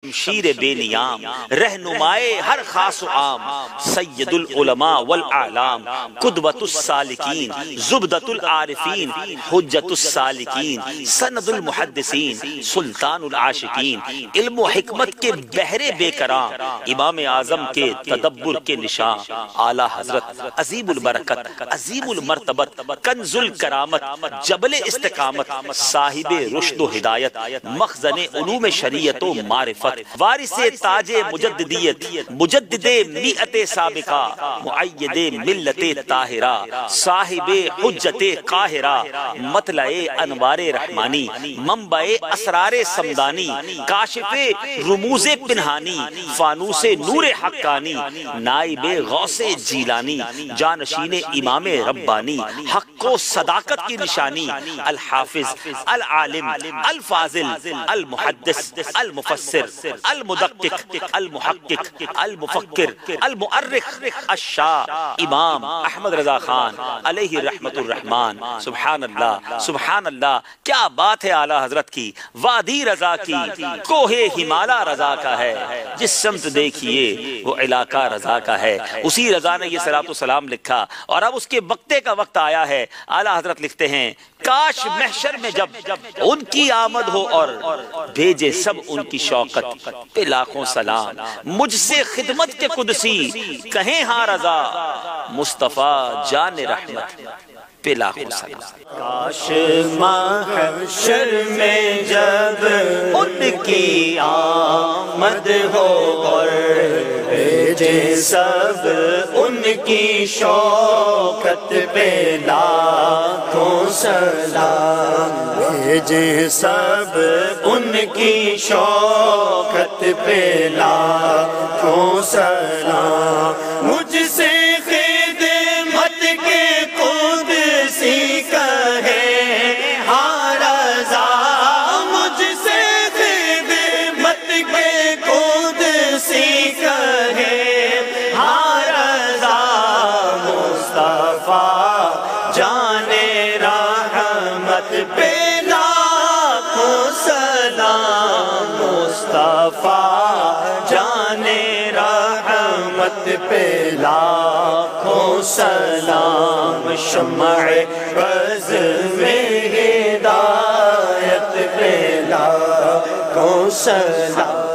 شمشیر بے نیام رہنمائے ہر خاص و عام سید العلماء والاعلام قدوۃ السالکین زبدۃ العارفین حجت السالکین سند المحدثین سلطان العاشقین علم و حکمت کے بحر بے کراں امام اعظم کے تدبر کے نشان اعلیٰ حضرت عظیم البرکت عظیم المرتبت کنز الکرامت جبل استقامت صاحب رشد و ہدایت مخزن علوم شریعت و معرفت وارث تاج مجددیت مجدد میعت سابقہ معید ملت طاہرہ صاحب حجت قاہرہ مطلع انوار رحمانی منبع اسرار سمدانی کاشف رموز پنہانی فانوس نور حقانی نائب غوث جیلانی جانشین امام ربانی حق و صداقت کی نشانی الحافظ العالم الفاضل المحدث المفسر المدقق المحقق المفکر المؤرخ الشاہ امام احمد رضا خان علیہ رحمت الرحمن سبحان اللہ کیا بات ہے اعلیٰ حضرت کی وادی رضا کی کوہ ہمالا رضا کا ہے جس سمت دیکھیے وہ علاقہ رضا کا ہے اسی رضا نے یہ صلاۃ و سلام لکھا اور اب اس کے وقتے کا وقت آیا ہے اعلیٰ حضرت لکھتے ہیں کاش محشر میں جب ان کی آمد ہو اور بھیجے سب ان کی شوقت پہ لاکھوں سلام مجھ سے خدمت کے قدسی کہیں ہاں رضا مصطفیٰ جان رحمت پہ لاکھوں سلام کاش محشر میں جب ان کی آمد ہو اور بھیجے سب ان کی شوقت پہ لاکھوں سلام بھیجے سب ان کی شوقت پہ لاکھوں سلام مجھ سے خدمت کے قدسی کہے ہاں رضا مجھ سے خدمت کے قدسی کہے ہاں رضا مصطفیٰ جان رحمت پہ لاکھوں سلام مصطفیٰ جان رحمت پہ لاکھوں سلام شمع بزم ہدایت پہ لاکھوں سلام